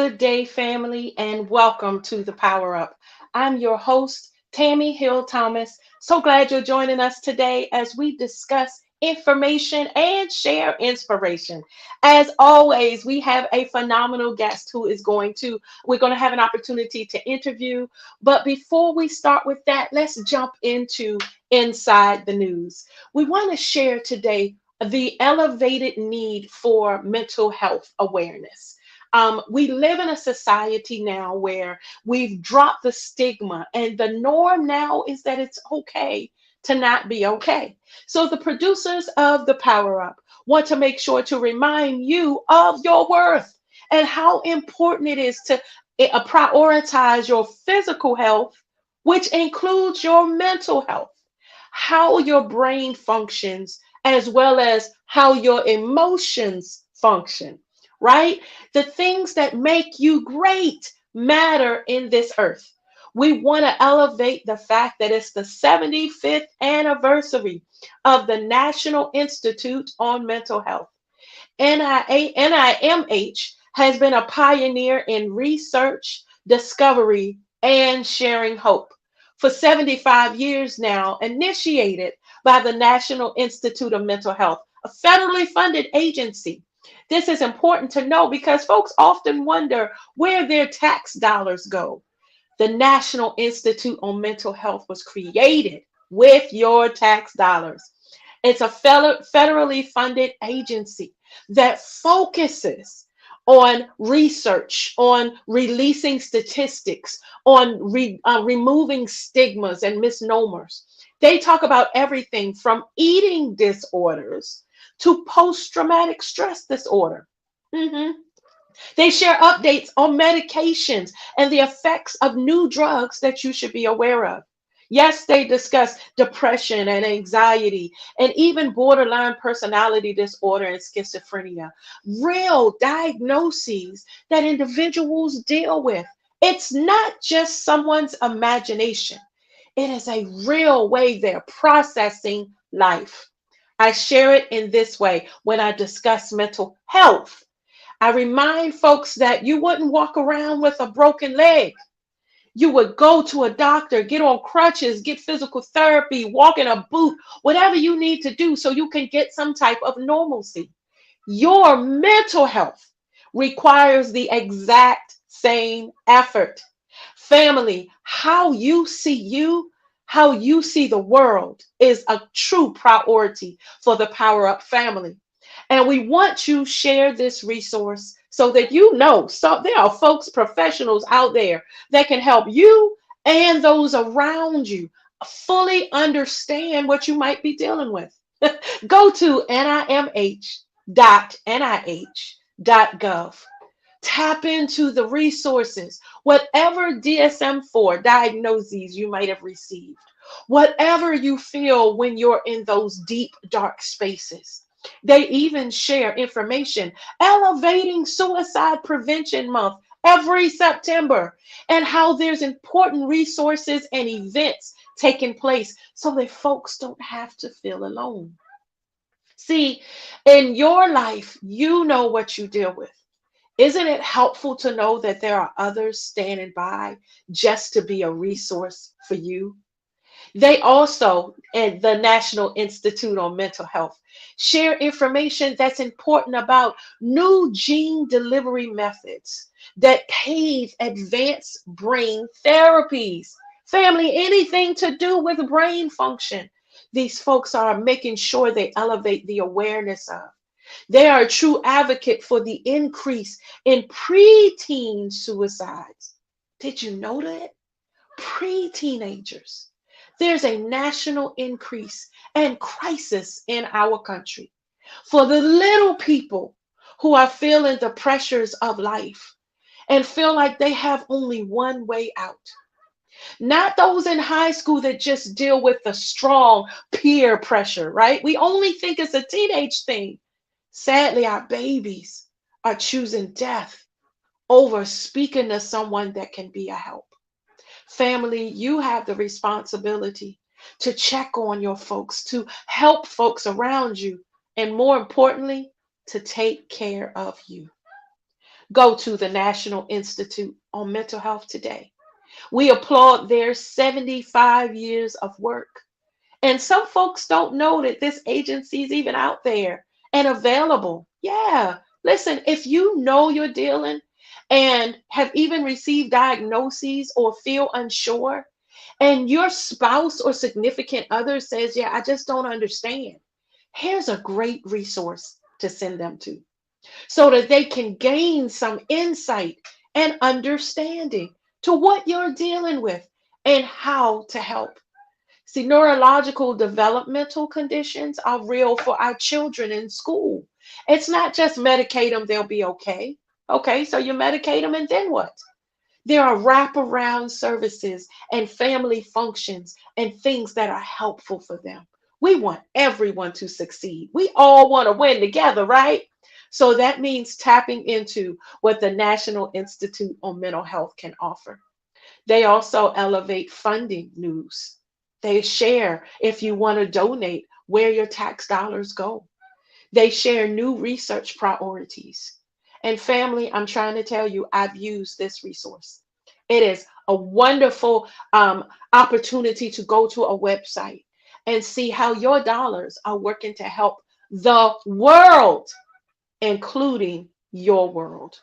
Good day, family, and welcome to the Power Up. I'm your host, Tami Hill Thomas. So glad you're joining us today as we discuss information and share inspiration. As always, we have a phenomenal guest we're going to have an opportunity to interview. But before we start with that, let's jump into Inside the News. We want to share today the elevated need for mental health awareness. We live in a society now where we've dropped the stigma, and the norm now is that it's okay to not be okay. So, the producers of the Power Up want to make sure to remind you of your worth and how important it is to prioritize your physical health, which includes your mental health, how your brain functions, as well as how your emotions function, right? The things that make you great matter in this earth. We want to elevate the fact that it's the 75th anniversary of the National Institute on Mental Health. NIMH has been a pioneer in research, discovery, and sharing hope. For 75 years now, initiated by the National Institute of Mental Health, a federally funded agency. This is important to know because folks often wonder where their tax dollars go. The National Institute on Mental Health was created with your tax dollars. It's a federally funded agency that focuses on research, on releasing statistics, on removing stigmas and misnomers. They talk about everything from eating disorders to post traumatic stress disorder. Mhm. They share updates on medications and the effects of new drugs that you should be aware of. Yes, they discuss depression and anxiety and even borderline personality disorder and schizophrenia, real diagnoses that individuals deal with. It's not just someone's imagination, it is a real way they're processing life. I share it in this way when I discuss mental health. I remind folks that you wouldn't walk around with a broken leg. You would go to a doctor, get on crutches, get physical therapy, walk in a boot, whatever you need to do so you can get some type of normalcy. Your mental health requires the exact same effort. Family, how you see the world is a true priority for the Power Up family. And we want you to share this resource so that you know so there are folks, professionals out there that can help you and those around you fully understand what you might be dealing with. Go to nimh.nih.gov. Tap into the resources, whatever DSM-4 diagnoses you might have received, whatever you feel when you're in those deep, dark spaces. They even share information elevating Suicide Prevention Month every September and how there's important resources and events taking place so that folks don't have to feel alone. See, in your life, you know what you deal with. Isn't it helpful to know that there are others standing by just to be a resource for you? They also, at the National Institute on Mental Health, share information that's important about new gene delivery methods that pave advanced brain therapies. Family, anything to do with brain function. These folks are making sure they elevate the awareness of. They are a true advocate for the increase in preteen suicides. Did you know that? Pre-teenagers. There's a national increase and crisis in our country for the little people who are feeling the pressures of life and feel like they have only one way out. Not those in high school that just deal with the strong peer pressure, right? We only think it's a teenage thing. Sadly, our babies are choosing death over speaking to someone that can be a help. Family, you have the responsibility to check on your folks, to help folks around you, and more importantly, to take care of you. Go to the National Institute on Mental Health today. We applaud their 75 years of work. And some folks don't know that this agency is even out there and available. Yeah. Listen, if you know you're dealing and have even received diagnoses or feel unsure, and your spouse or significant other says, yeah, I just don't understand, here's a great resource to send them to so that they can gain some insight and understanding to what you're dealing with and how to help. See, neurological developmental conditions are real for our children in school. It's not just medicate them, they'll be okay. Okay, so you medicate them and then what? There are wraparound services and family functions and things that are helpful for them. We want everyone to succeed. We all want to win together, right? So that means tapping into what the National Institute on Mental Health can offer. They also elevate funding news. They share if you want to donate where your tax dollars go. They share new research priorities. And family, I'm trying to tell you, I've used this resource. It is a wonderful opportunity to go to a website and see how your dollars are working to help the world, including your world.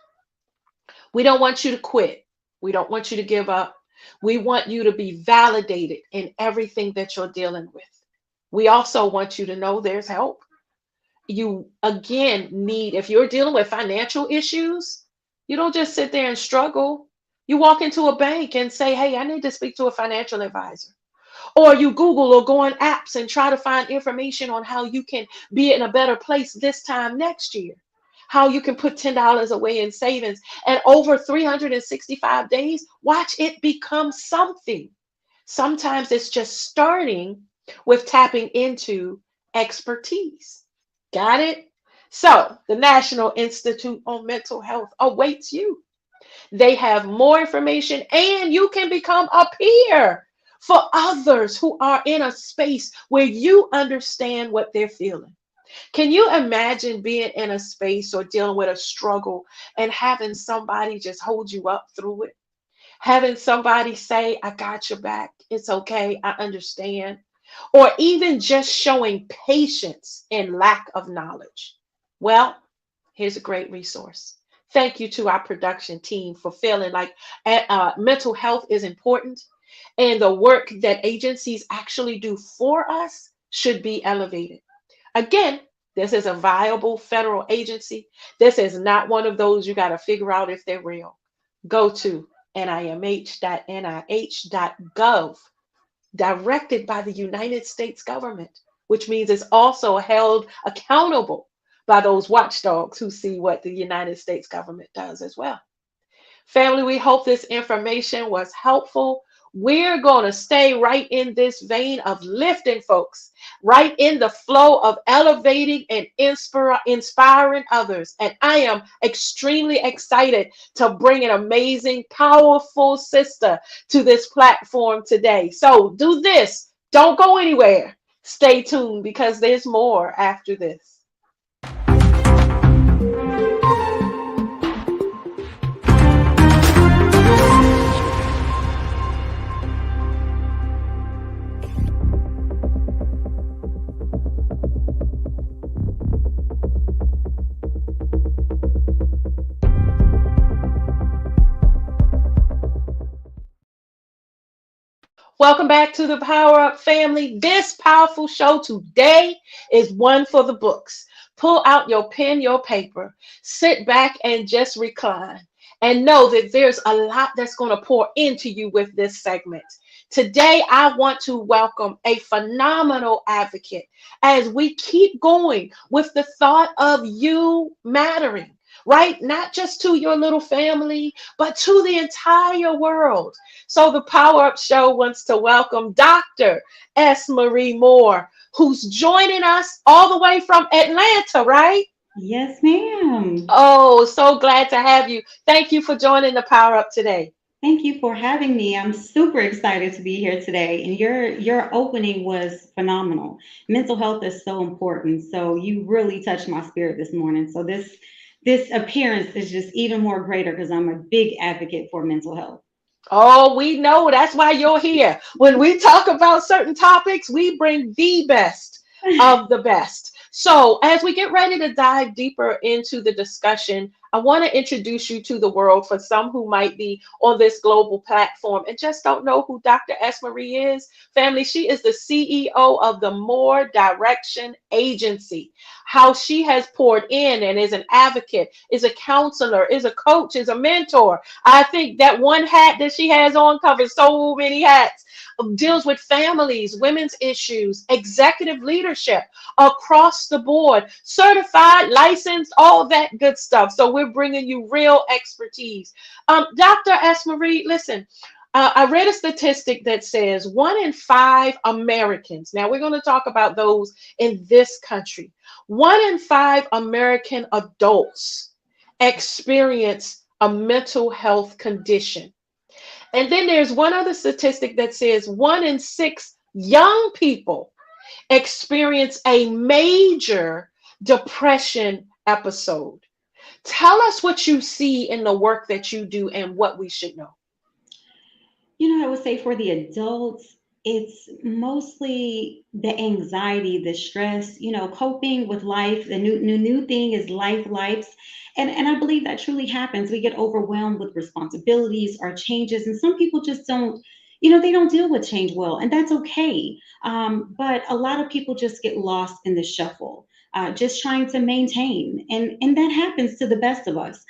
We don't want you to quit. We don't want you to give up. We want you to be validated in everything that you're dealing with. We also want you to know there's help. You again need, if you're dealing with financial issues, you don't just sit there and struggle. You walk into a bank and say, hey, I need to speak to a financial advisor. Or you Google or go on apps and try to find information on how you can be in a better place this time next year. How you can put $10 away in savings. And over 365 days, watch it become something. Sometimes it's just starting with tapping into expertise. Got it? So, the National Institute on Mental Health awaits you. They have more information, and you can become a peer for others who are in a space where you understand what they're feeling. Can you imagine being in a space or dealing with a struggle and having somebody just hold you up through it? Having somebody say, I got your back, it's okay, I understand. Or even just showing patience in lack of knowledge. Well, here's a great resource. Thank you to our production team for feeling like mental health is important and the work that agencies actually do for us should be elevated. Again, this is a viable federal agency. This is not one of those you got to figure out if they're real. Go to nimh.nih.gov, directed by the United States government, which means it's also held accountable by those watchdogs who see what the United States government does as well. Family, we hope this information was helpful. We're going to stay right in this vein of lifting folks, right in the flow of elevating and inspiring others. And I am extremely excited to bring an amazing, powerful sister to this platform today. So do this. Don't go anywhere. Stay tuned because there's more after this. Welcome back to the Power Up family. This powerful show today is one for the books. Pull out your pen, your paper, sit back and just recline and know that there's a lot that's going to pour into you with this segment. Today, I want to welcome a phenomenal advocate as we keep going with the thought of you mattering, right? Not just to your little family, but to the entire world. So the Power Up Show wants to welcome Dr. S. Marie Moore, who's joining us all the way from Atlanta, right? Yes, ma'am. Oh, so glad to have you. Thank you for joining the Power Up today. Thank you for having me. I'm super excited to be here today. And your opening was phenomenal. Mental health is so important. So you really touched my spirit this morning. So this appearance is just even more greater because I'm a big advocate for mental health. Oh, we know that's why you're here. When we talk about certain topics, we bring the best of the best. So, as we get ready to dive deeper into the discussion, I want to introduce you to the world for some who might be on this global platform and just don't know who Dr. S. Marie is. Family, she is the CEO of the More Direction Agency. How she has poured in and is an advocate, is a counselor, is a coach, is a mentor. I think that one hat that she has on covers so many hats. Deals with families, women's issues, executive leadership across the board, certified, licensed, all that good stuff. So we're bringing you real expertise. Dr. S. Marie, listen. I read a statistic that says 1 in 5 Americans, now we're going to talk about those in this country, 1 in 5 American adults experience a mental health condition. And then there's one other statistic that says 1 in 6 young people experience a major depression episode. Tell us what you see in the work that you do and what we should know. I would say for the adults, it's mostly the anxiety, the stress, coping with life. The new thing is lives. And I believe that truly happens. We get overwhelmed with responsibilities or changes, and some people just don't, they don't deal with change well, and that's okay. But a lot of people just get lost in the shuffle. Just trying to maintain, and that happens to the best of us.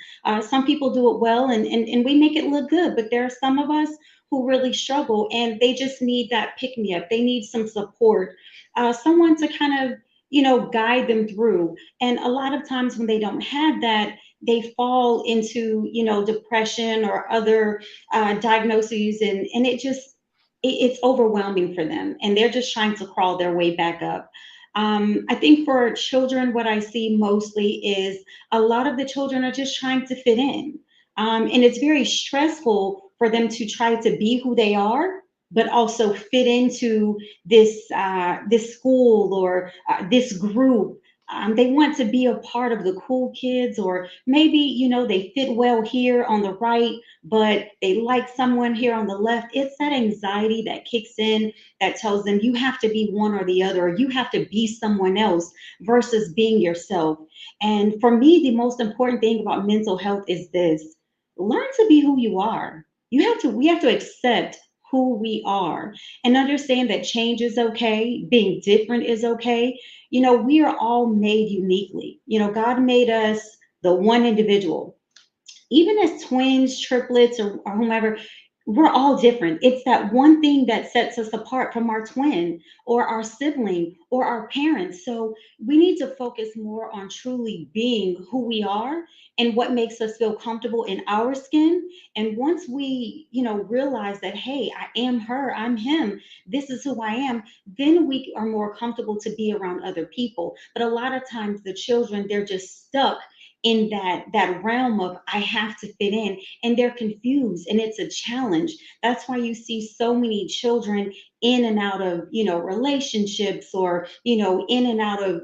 Some people do it well, and we make it look good, but there are some of us who really struggle and they just need that pick me up. They need some support, someone to kind of, guide them through. And a lot of times when they don't have that, they fall into, depression or other diagnoses, and it's overwhelming for them. And they're just trying to crawl their way back up. I think for children, what I see mostly is a lot of the children are just trying to fit in. And it's very stressful for them to try to be who they are, but also fit into this school or this group. They want to be a part of the cool kids, or maybe they fit well here on the right, but they like someone here on the left. It's that anxiety that kicks in that tells them you have to be one or the other, or you have to be someone else versus being yourself. And for me, the most important thing about mental health is this: learn to be who you are. We have to accept who we are and understand that change is okay, being different is okay. We are all made uniquely. God made us the one individual. Even as twins, triplets, or whomever, we're all different. It's that one thing that sets us apart from our twin or our sibling or our parents. So we need to focus more on truly being who we are and what makes us feel comfortable in our skin. And once we, realize that, hey, I am her, I'm him, this is who I am, then we are more comfortable to be around other people. But a lot of times the children, they're just stuck in that realm of I have to fit in, and they're confused, and it's a challenge. That's why you see so many children in and out of relationships, or in and out of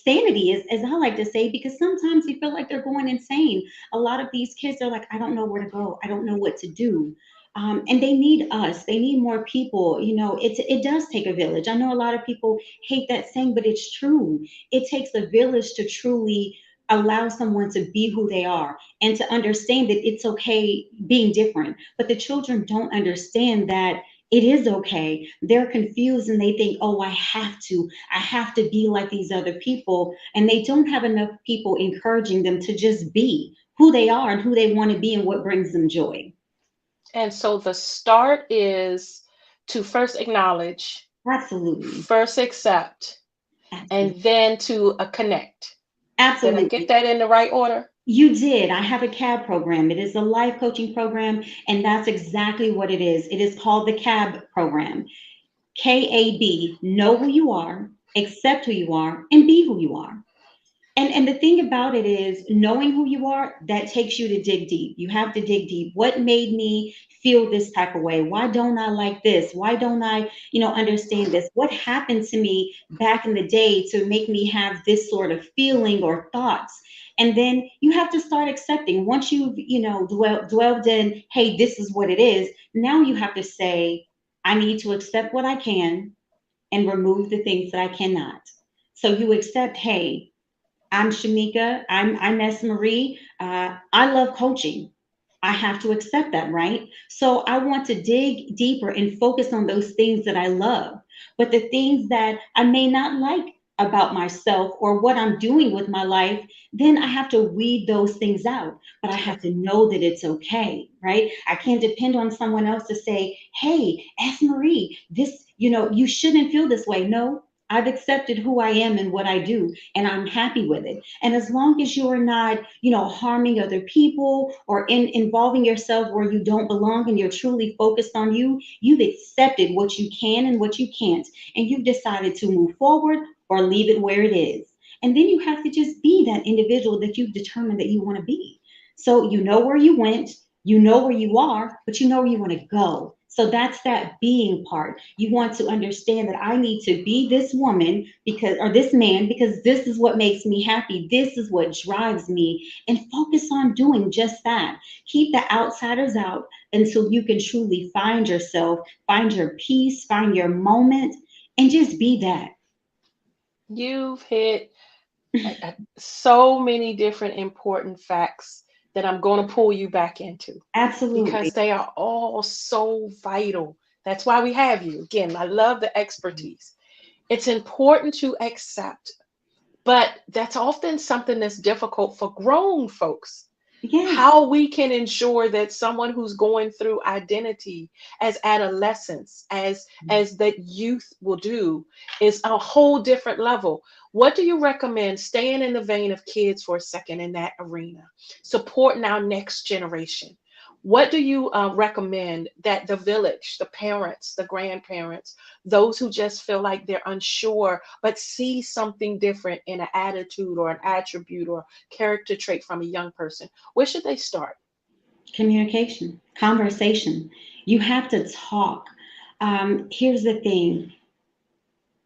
sanity, as I like to say, because sometimes you feel like they're going insane. A lot of these kids are like, I don't know where to go, I don't know what to do. And they need us. They need more people. It does take a village. I know a lot of people hate that saying, but it's true. It takes a village to truly allow someone to be who they are and to understand that it's okay being different. But the children don't understand that it is okay. They're confused and they think, oh, I have to be like these other people. And they don't have enough people encouraging them to just be who they are and who they want to be and what brings them joy. And so the start is to first acknowledge, Absolutely. first accept, and Absolutely. then to connect. Did I get Absolutely. that in the right order? You did. I have a CAB program. It is a life coaching program, and that's exactly what it is. It is called the CAB program. KAB, know who you are, accept who you are, and be who you are. And the thing about it is, knowing who you are, that takes you to dig deep. You have to dig deep. What made me feel this type of way? Why don't I like this? Why don't I, understand this? What happened to me back in the day to make me have this sort of feeling or thoughts? And then you have to start accepting. Once you've, dwelled in, hey, this is what it is, now you have to say, I need to accept what I can and remove the things that I cannot. So you accept, hey, I'm Shamika. I'm S. Marie. I love coaching. I have to accept that, right? So I want to dig deeper and focus on those things that I love. But the things that I may not like about myself or what I'm doing with my life, then I have to weed those things out. But I have to know that it's okay, right? I can't depend on someone else to say, hey, S. Marie, this, you shouldn't feel this way. No, I've accepted who I am and what I do, and I'm happy with it. And as long as you're not, harming other people or involving yourself where you don't belong and you're truly focused on you, you've accepted what you can and what you can't. And you've decided to move forward or leave it where it is. And then you have to just be that individual that you've determined that you want to be. So you know where you went, you know where you are, but you know where you want to go. So that's that being part. You want to understand that I need to be this woman because, or this man, because this is what makes me happy. This is what drives me, and focus on doing just that. Keep the outsiders out until you can truly find yourself, find your peace, find your moment, and just be that. You've hit so many different important facts that I'm going to pull you back into because Absolutely. they are all so vital. That's why we have you. Again, I love the expertise. It's important to accept, but that's often something that's difficult for grown folks. Yes. How we can ensure that someone who's going through identity as adolescence, as that youth will do, is a whole different level. What do you recommend, staying in the vein of kids for a second in that arena, supporting our next generation? What do you recommend that the village, the parents, the grandparents, those who just feel like they're unsure but see something different in an attitude or an attribute or character trait from a young person, where should they start? Communication, conversation. You have to talk. Here's the thing,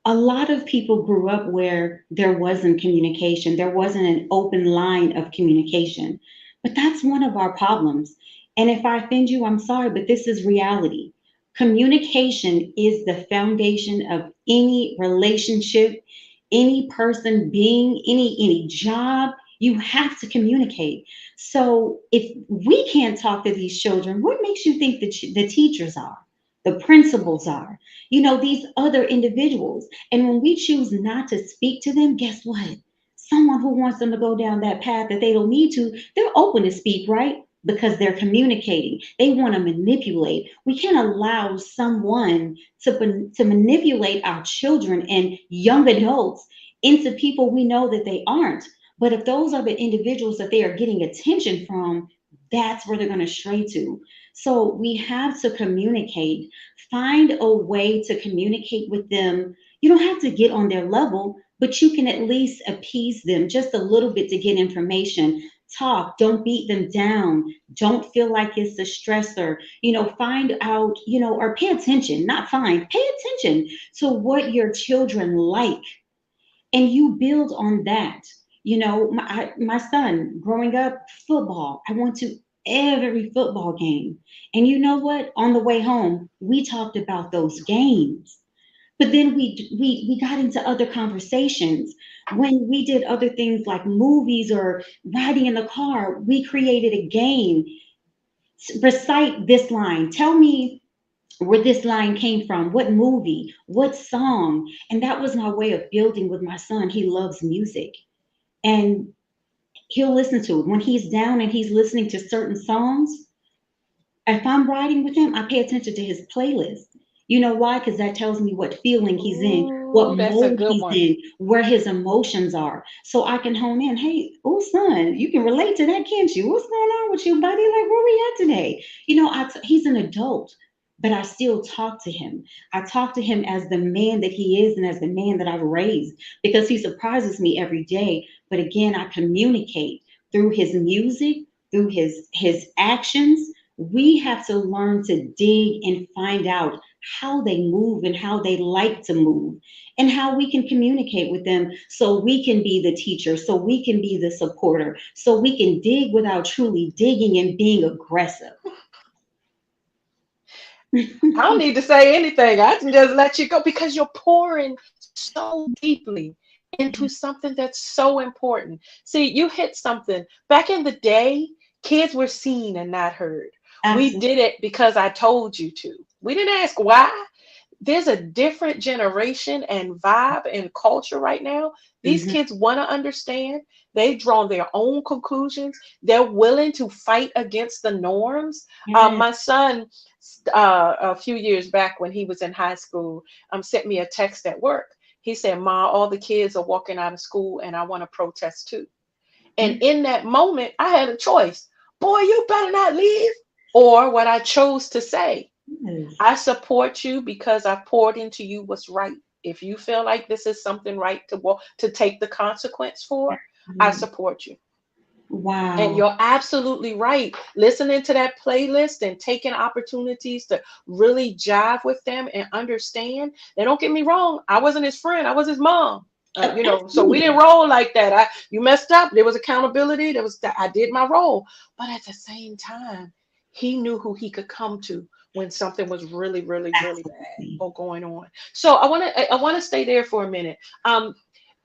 a lot of people grew up where there wasn't communication, there wasn't an open line of communication. But that's one of our problems. And if I offend you, I'm sorry, but this is reality. Communication is the foundation of any relationship, any person being, any job. You have to communicate. So if we can't talk to these children, what makes you think that the teachers are, the principals are, these other individuals? And when we choose not to speak to them, guess what? Someone who wants them to go down that path that they don't need to, they're open to speak, right? Because they're communicating. They want to manipulate. We can't allow someone to manipulate our children and young adults into people we know that they aren't. But if those are the individuals that they are getting attention from, that's where they're going to stray to. So we have to communicate. Find a way to communicate with them. You don't have to get on their level, but you can at least appease them just a little bit to get information. Talk, don't beat them down. Don't feel like it's a stressor. Find out, or pay attention, not find, pay attention to what your children like, and you build on that. My son growing up, football, I went to every football game. And you know what? On the way home, we talked about those games. But then we got into other conversations. When we did other things like movies or riding in the car, we created a game. Recite this line. Tell me where this line came from, what movie, what song. And that was my way of building with my son. He loves music, and he'll listen to it. When he's down and he's listening to certain songs, if I'm riding with him, I pay attention to his playlist. You know why? Because that tells me what feeling he's in, Ooh, what that's a mode good he's one. in, where his emotions are. So I can hone in. Hey, oh son, you can relate to that, can't you? What's going on with you, buddy? Like, where we at today? He's an adult, but I still talk to him. I talk to him as the man that he is and as the man that I've raised, because he surprises me every day. But again, I communicate through his music, through his actions, We have to learn to dig and find out how they move and how they like to move and how we can communicate with them so we can be the teacher, so we can be the supporter, so we can dig without truly digging and being aggressive. I don't need to say anything. I can just let you go because you're pouring so deeply into something that's so important. See, you hit something. Back in the day, kids were seen and not heard. We Absolutely. did it because I told you to. We didn't ask why. There's a different generation and vibe and culture right now. These Hmm. kids want to understand. They've drawn their own conclusions. They're willing to fight against the norms. Yes. My son, a few years back when he was in high school, sent me a text at work. He said, "Ma, all the kids are walking out of school and I want to protest too." And Yes. in that moment, I had a choice. Boy, you better not leave. Or what I chose to say, I support you because I poured into you what's right. If you feel like this is something right to take the consequence for, I Absolutely. support you. And Wow. you're absolutely right. Listening to that playlist and taking opportunities to really jive with them and understand. Now, don't get me wrong. I wasn't his friend. I was his mom. So we didn't Absolutely. roll like that. You messed up. There was accountability. There was that I did my role. But at the same time, he knew who he could come to when something was really, really, really bad Absolutely. or going on. So I want to stay there for a minute.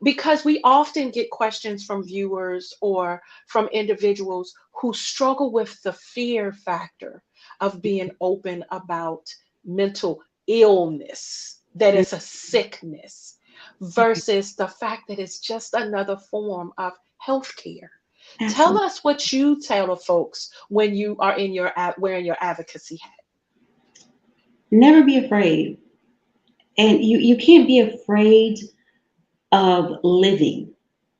Because we often get questions from viewers or from individuals who struggle with the fear factor of being open about mental illness, that it's a sickness, versus the fact that it's just another form of healthcare. Tell Absolutely. us what you tell the folks when you are wearing your advocacy hat. Never be afraid. And you can't be afraid of living.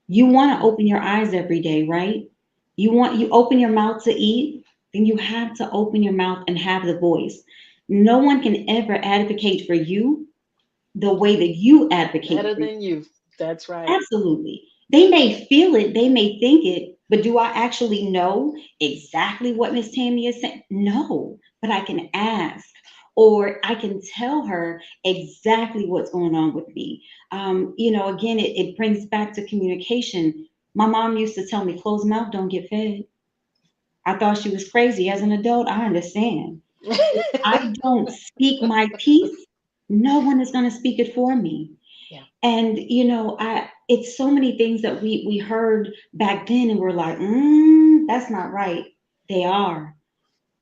You want to Mm. open your eyes every day, right? You open your mouth to eat, then you have to open your mouth and have the voice. No one can ever advocate for you the way that you advocate Better for you. than you. That's right. Absolutely. They may feel it, they may think it, but do I actually know exactly what Miss Tammy is saying? No, but I can ask or I can tell her exactly what's going on with me. Again, it brings back to communication. My mom used to tell me, closed mouth don't get fed. I thought she was crazy. As an adult, I understand. If I don't speak my piece, no one is going to speak it for me. Yeah. And I it's so many things that we heard back then, and we're like, that's not right. They are.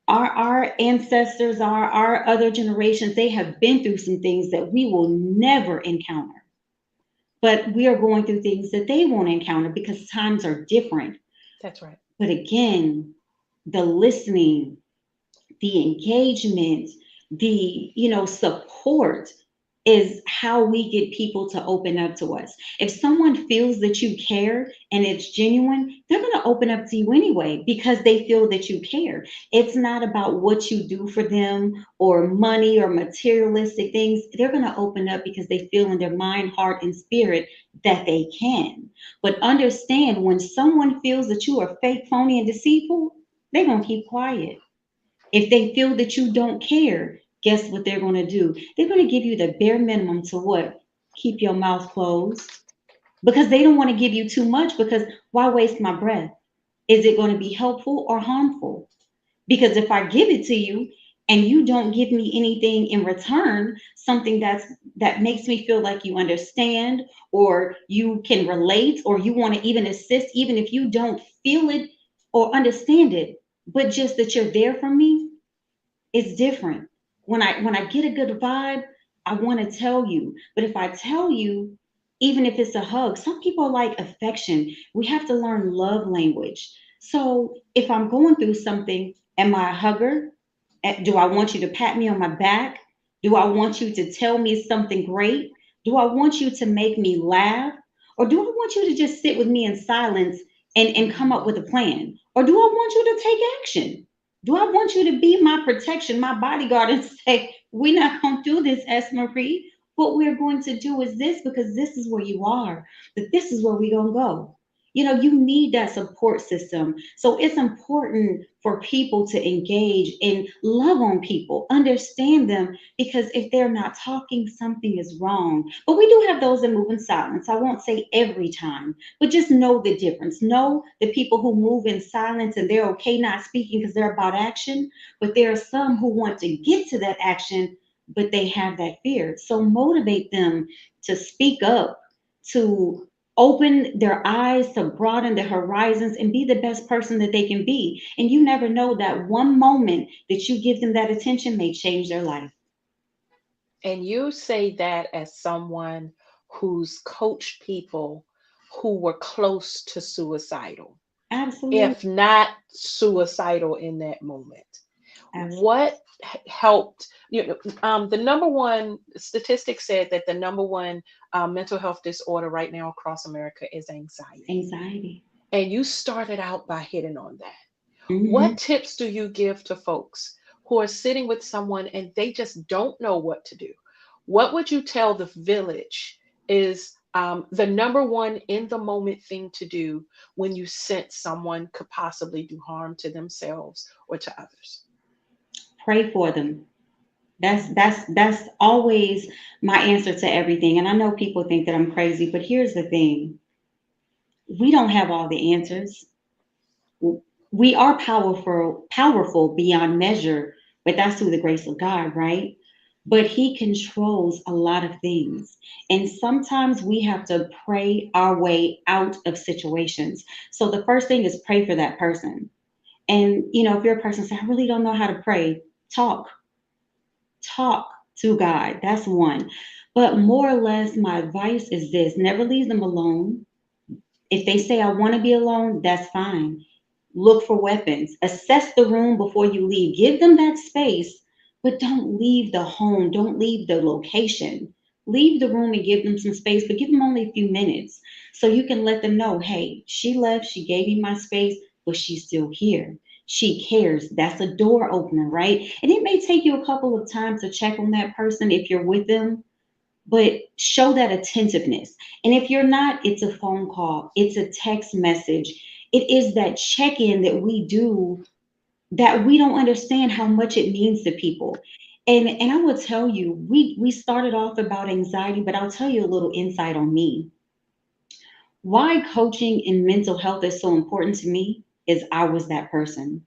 Our ancestors, our other generations, they have been through some things that we will never encounter. But we are going through things that they won't encounter because times are different. That's right. But again, the listening, the engagement, the support is how we get people to open up to us. If someone feels that you care and it's genuine, they're going to open up to you anyway because they feel that you care. It's not about what you do for them or money or materialistic things. They're going to open up because they feel in their mind, heart, and spirit that they can. But understand, when someone feels that you are fake, phony, and deceitful, they're going to keep quiet. If they feel that you don't care, guess what they're going to do? They're going to give you the bare minimum to what? Keep your mouth closed because they don't want to give you too much, because why waste my breath? Is it going to be helpful or harmful? Because if I give it to you and you don't give me anything in return, something that makes me feel like you understand or you can relate or you want to even assist, even if you don't feel it or understand it, but just that you're there for me, it's different. When I get a good vibe, I want to tell you. But if I tell you, even if it's a hug, some people like affection. We have to learn love language. So if I'm going through something, am I a hugger? Do I want you to pat me on my back? Do I want you to tell me something great? Do I want you to make me laugh? Or do I want you to just sit with me in silence and come up Mhm. with a plan? Or do I want you to take action? Do I want you to be my protection, my bodyguard, and say, we're not going to do this, S. Marie. What we're going to do is this because this is where you are, but this is where we're going to go. You need that support system. So it's important for people to engage and love on people, understand them, because if they're not talking, something is wrong. But we do have those that move in silence. I won't say every time, but just know the difference. Know the people who move in silence and they're okay not speaking because they're about action, but there are some who want to get to that action, but they have that fear. So motivate them to speak up, to open their eyes, to broaden their horizons and be the best person that they can be. And you never know, that one moment that you give them that attention may change their life. And you say that as someone who's coached people who were close to suicidal, Absolutely. if not suicidal in that moment. Absolutely. What helped? The number one statistic said that the number one mental health disorder right now across America is anxiety. Anxiety. And you started out by hitting on that. Hmm. What tips do you give to folks who are sitting with someone and they just don't know what to do? What would you tell the village is the number one in the moment thing to do when you sense someone could possibly do harm to themselves or to others? Pray for them. That's always my answer to everything. And I know people think that I'm crazy, but here's the thing. We don't have all the answers. We are powerful beyond measure, but that's through the grace of God, right? But he controls a lot of things. And sometimes we have to pray our way out of situations. So the first thing is pray for that person. And if you're a person saying, I really don't know how to pray, talk, talk to God. That's one. But more or less, my advice is this: never leave them alone. If they say, I want to be alone, that's fine. Look for weapons. Assess the room before you leave. Give them that space, but don't leave the home. Don't leave the location. Leave the room and give them some space, but give them only a few minutes so you can let them know, hey, she left, she gave me my space, but she's still here. She cares. That's a door opener, right? And it may take you a couple of times to check on that person if you're with them, but show that attentiveness. And if you're not, it's a phone call, it's a text message. It is that check in that we do, that we don't understand how much it means to people. And I will tell you, we started off about anxiety, but I'll tell you a little insight on me. Why coaching in mental health is so important to me is I was that person.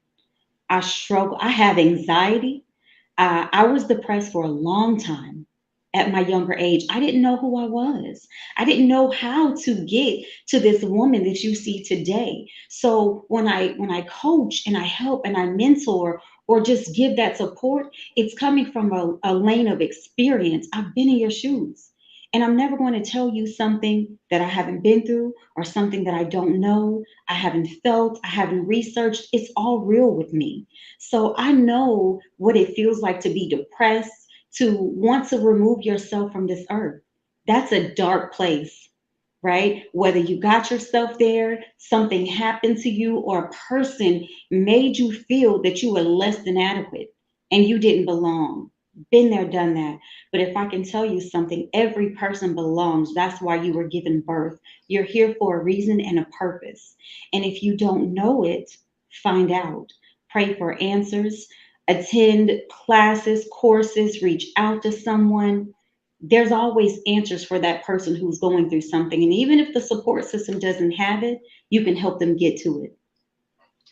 I struggle, I have anxiety. I was depressed for a long time at my younger age. I didn't know who I was. I didn't know how to get to this woman that you see today. So when I coach and I help and I mentor or just give that support, it's coming from a lane of experience. I've been in your shoes. And I'm never going to tell you something that I haven't been through or something that I don't know, I haven't felt, I haven't researched. It's all real with me. So I know what it feels like to be depressed, to want to remove yourself from this earth. That's a dark place, right? Whether you got yourself there, something happened to you, or a person made you feel that you were less than adequate and you didn't belong. Been there, done that. But if I can tell you something, every person belongs. That's why you were given birth. You're here for a reason and a purpose. And if you don't know it, find out. Pray for answers, attend classes, courses, reach out to someone. There's always answers for that person who's going through something. And even if the support system doesn't have it, you can help them get to it.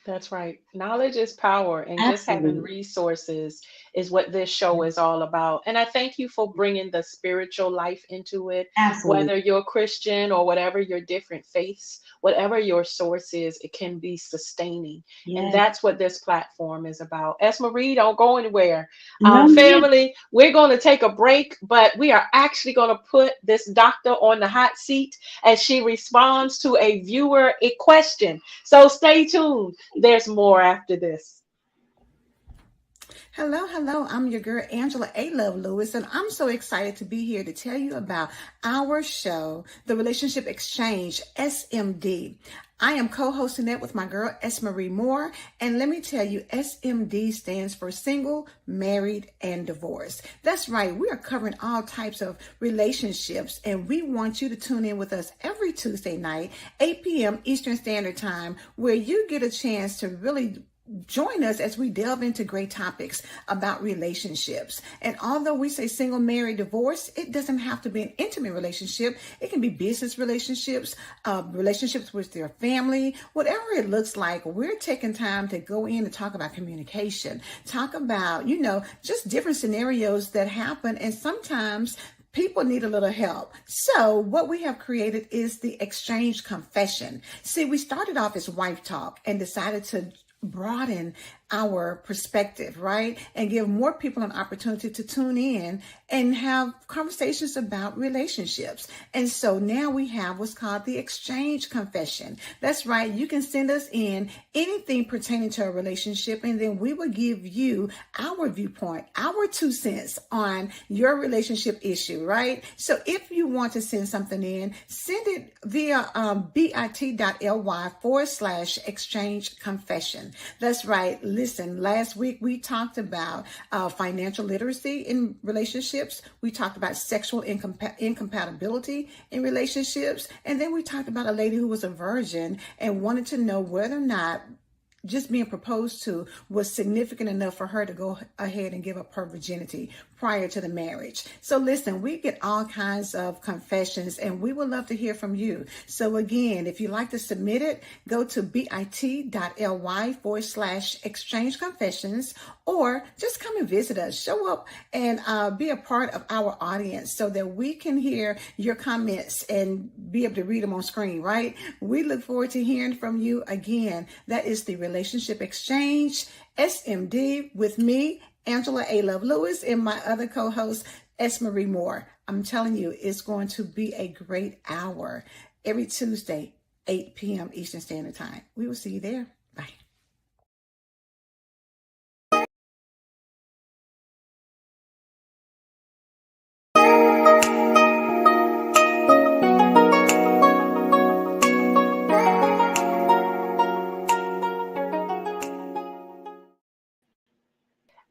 That's right. Knowledge is power, and just having Absolutely. resources is what this show is all about. And I thank you for bringing the spiritual life into it, Absolutely. whether you're Christian or whatever your different faiths, whatever your source is, it can be sustaining. And Yes. that's what this platform is about. S. Marie, don't go anywhere. No, ma'am. Family, we're going to take a break, but we are actually going to put this doctor on the hot seat as she responds to a viewer a question. So stay tuned. There's more after this. Hello, hello. I'm your girl, Angela A. Love Lewis, and I'm so excited to be here to tell you about our show, The Relationship Exchange, SMD. I am co-hosting it with my girl, S. Marie Moore, and let me tell you, SMD stands for Single, Married, and Divorced. That's right. We are covering all types of relationships, and we want you to tune in with us every Tuesday night, 8 p.m. Eastern Standard Time, where you get a chance to really join us as we delve into great topics about relationships. And although we say single, married, divorce, it doesn't have to be an intimate relationship. It can be business relationships, relationships with their family, whatever it looks like. We're taking time to go in and talk about communication, talk about, just different scenarios that happen. And sometimes people need a little help. So what we have created is the exchange confession. See, we started off as wife talk and decided to broaden our perspective, right? And give more people an opportunity to tune in and have conversations about relationships. And so now we have what's called the exchange confession. That's right. You can send us in anything pertaining to a relationship, and then we will give you our viewpoint, our 2 cents on your relationship issue, right? So if you want to send something in, send it via bit.ly/exchange confession. That's right. Listen, last week we talked about financial literacy in relationships. We talked about sexual incompatibility in relationships. And then we talked about a lady who was a virgin and wanted to know whether or not just being proposed to was significant enough for her to go ahead and give up her virginity prior to the marriage. So listen, we get all kinds of confessions and we would love to hear from you. So again, if you'd like to submit it, go to bit.ly/exchange confessions, or just come and visit us. Show up and be a part of our audience so that we can hear your comments and be able to read them on screen, right? We look forward to hearing from you again. That is the Relationship Exchange, SMD, with me, Angela A. Love Lewis, and my other co-host, S. Marie Moore. I'm telling you, it's going to be a great hour every Tuesday, 8 p.m. Eastern Standard Time. We will see you there. Bye.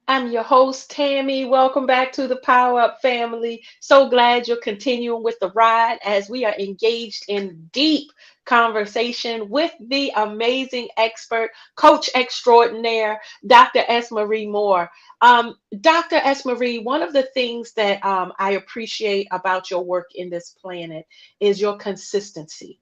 I'm your host, Tammy. Welcome back to the Power Up family. So glad you're continuing with the ride as we are engaged in deep conversation with the amazing expert, coach extraordinaire, Dr. S. Marie Moore. Dr. S. Marie, one of the things that I appreciate about your work in this planet is your consistency.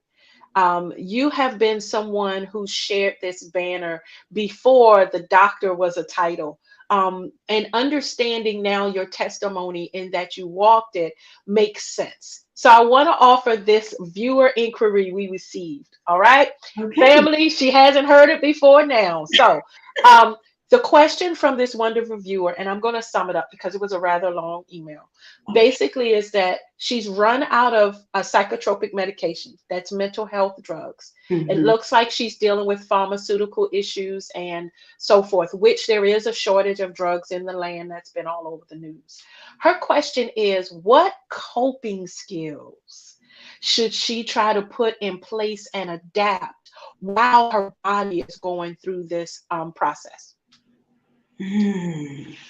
You have been someone who shared this banner before the doctor was a title. And understanding now your testimony in that you walked it makes sense. So I want to offer this viewer inquiry we received. All right, Okay. family, she hasn't heard it before now. So um, the question from this wonderful viewer, and I'm going to sum it up because it was a rather long email, Okay. basically is that she's run out of psychotropic medications, that's mental health drugs. It Hmm. looks like she's dealing with pharmaceutical issues and so forth, which there is a shortage of drugs in the land. That's been all over the news. Her question is, what coping skills should she try to put in place and adapt while her body is going through this process?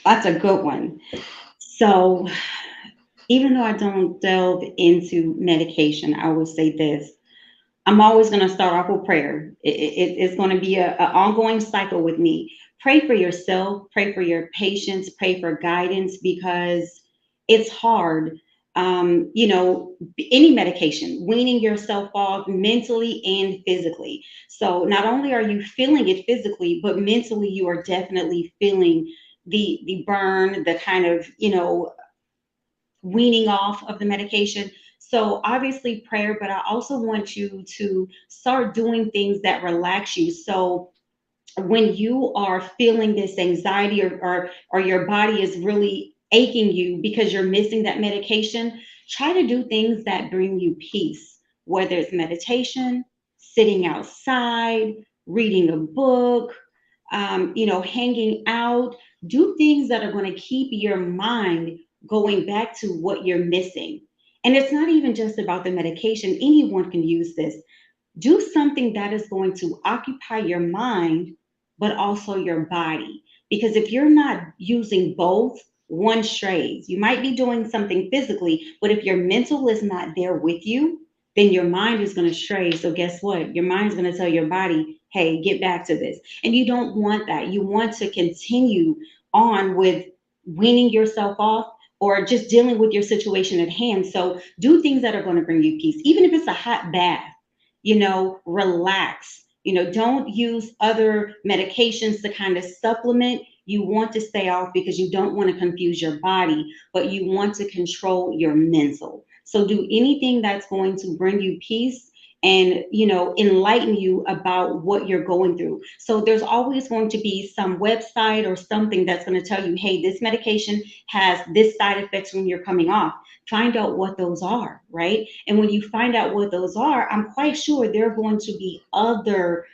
That's a good one. So, even though I don't delve into medication, I will say this. I'm always going to start off with prayer. It's going to be an ongoing cycle with me. Pray for yourself, pray for your patients, pray for guidance because it's hard. Any medication, weaning yourself off mentally and physically. So not only are you feeling it physically, but mentally you are definitely feeling the burn, the kind of weaning off of the medication. So obviously prayer, but I also want you to start doing things that relax you. So when you are feeling this anxiety or your body is really aching you because you're missing that medication, try to do things that bring you peace, whether it's meditation, sitting outside, reading a book, hanging out, Do things that are going to keep your mind going back to what you're missing. And it's not even just about the medication. Anyone can use this. Do something that is going to occupy your mind, but also your body. Because if you're not using both, one strays. You might be doing something physically, but if your mental is not there with you, then your mind is going to stray. So, guess what? Your mind's going to tell your body, hey, get back to this. And you don't want that. You want to continue on with weaning yourself off or just dealing with your situation at hand. So, do things that are going to bring you peace, even if it's a hot bath, relax. Don't use other medications to kind of supplement. You want to stay off because you don't want to confuse your body, but you want to control your mental. So do anything that's going to bring you peace and enlighten you about what you're going through. So there's always going to be some website or something that's going to tell you, hey, this medication has this side effects when you're coming off. Find out what those are, right? And when you find out what those are, I'm quite sure there are going to be other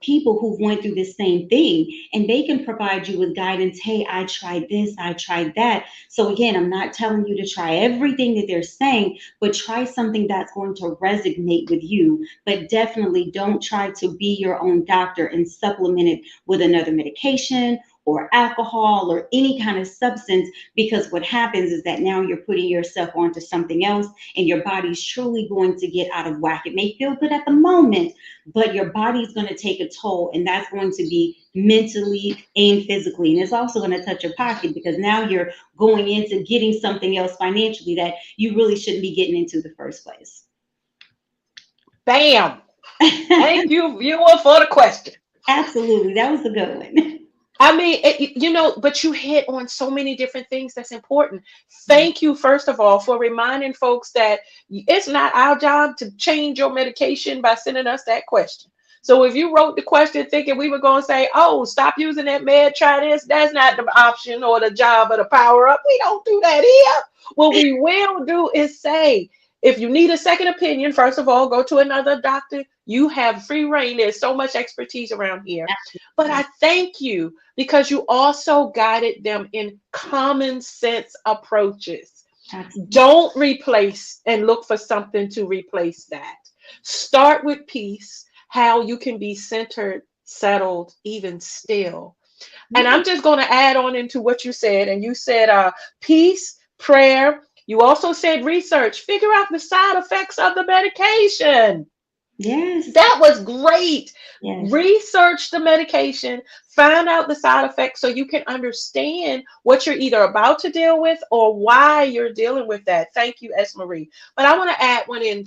people who went through the same thing, and they can provide you with guidance. Hey, I tried this, I tried that. So again, I'm not telling you to try everything that they're saying, but try something that's going to resonate with you. But definitely don't try to be your own doctor and supplement it with another medication or alcohol or any kind of substance, because what happens is that now you're putting yourself onto something else and your body's truly going to get out of whack. It may feel good at the moment, but your body's going to take a toll, and that's going to be mentally and physically. And it's also going to touch your pocket because now you're going into getting something else financially that you really shouldn't be getting into the first place. Bam. Thank you, viewer, for the question. Absolutely. That was a good one. I mean, but you hit on so many different things that's important. Thank you, first of all, for reminding folks that it's not our job to change your medication by sending us that question. So if you wrote the question thinking we were going to say, oh, stop using that med, try this, that's not the option or the job or the power up. We don't do that here. What we will do is say, if you need a second opinion, first of all, go to another doctor. You have free reign. There's so much expertise around here. But I thank you because you also guided them in common sense approaches. Absolutely. Don't replace and look for something to replace that. Start with peace, how you can be centered, settled, even still. And I'm just going to add on into what you said. And you said peace, prayer. You also said research, figure out the side effects of the medication. Yes. That was great. Yes. Research the medication, find out the side effects so you can understand what you're either about to deal with or why you're dealing with that. Thank you, S. Marie. But I want to add one in.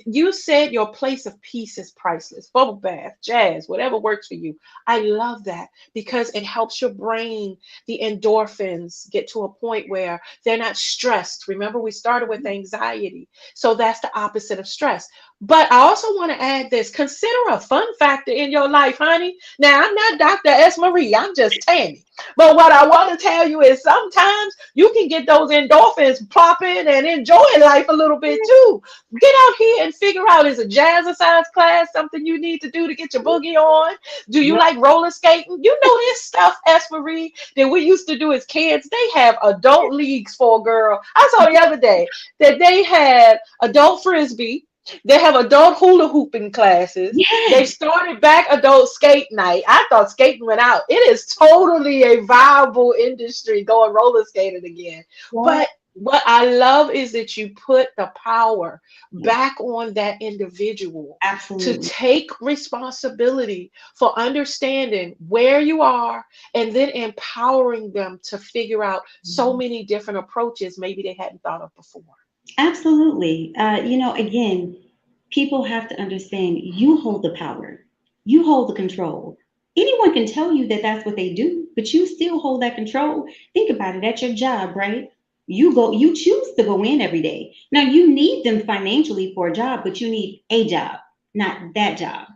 You said your place of peace is priceless. Bubble bath, jazz, whatever works for you. I love that because it helps your brain, the endorphins, get to a point where they're not stressed. Remember, we started with anxiety. So that's the opposite of stress. But I also want to add this, consider a fun factor in your life, honey. Now, I'm not Dr. S. Marie, I'm just Tammy. But what I want to tell you is sometimes you can get those endorphins popping and enjoying life a little bit too. Get out here and figure out, is a jazzercise class something you need to do to get your boogie on? Do you like roller skating? You know this stuff, S. Marie, that we used to do as kids. They have adult leagues for a girl. I saw the other day that they had adult frisbee. They have adult hula hooping classes. They Yes. started back adult skate night. I thought skating went out. It is totally a viable industry going roller skating again. Yes. But what I love is that you put the power Yes. back on that individual to Absolutely. take responsibility for understanding where you are and then empowering them to figure out so many different approaches maybe they hadn't thought of before. Absolutely. Again, people have to understand you hold the power, you hold the control. Anyone can tell you that that's what they do, but you still hold that control. Think about it. That's your job, right? You choose to go in every day. Now, you need them financially for a job, but you need a job, not that job.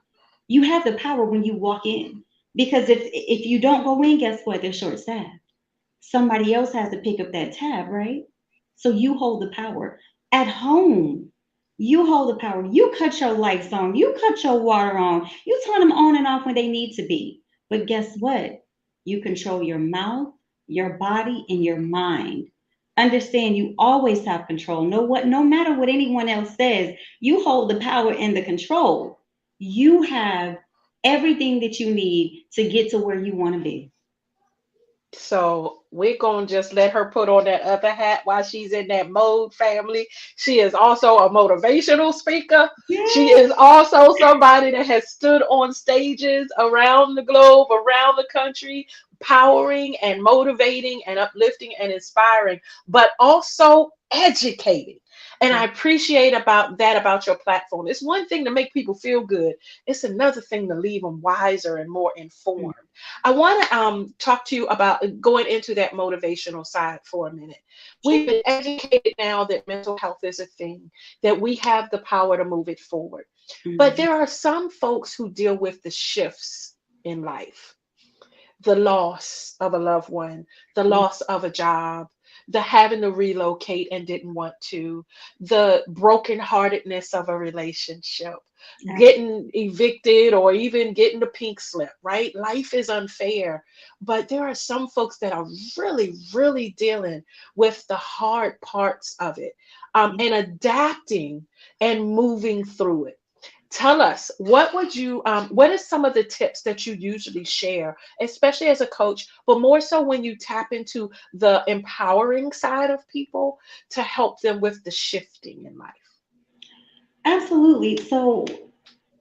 You have the power when you walk in, because if you don't go in, guess what? They're short staffed. Somebody else has to pick up that tab, right? So you hold the power. At home, you hold the power. You cut your lights on, you cut your water on, you turn them on and off when they need to be. But guess what? You control your mouth, your body, and your mind. Understand you always have control. No matter what anyone else says, you hold the power and the control. You have everything that you need to get to where you want to be. So we're going to just let her put on that other hat while she's in that mode, family. She is also a motivational speaker. She Yes. is also somebody that has stood on stages around the globe, around the country, powering and motivating and uplifting and inspiring, but also educating. And I appreciate about that about your platform. It's one thing to make people feel good. It's another thing to leave them wiser and more informed. I want to talk to you about going into that motivational side for a minute. We've been educated now that mental health is a thing, that we have the power to move it forward. But Mhm. there are some folks who deal with the shifts in life, the loss of a loved one, the Yeah. loss of a job, the having to relocate and didn't want to, the brokenheartedness of a relationship, getting evicted or even getting the pink slip, right? Life is unfair. But there are some folks that are really, really dealing with the hard parts of it, and adapting and moving through it. Tell us, what is some of the tips that you usually share, especially as a coach, but more so when you tap into the empowering side of people to help them with the shifting in life? Absolutely. So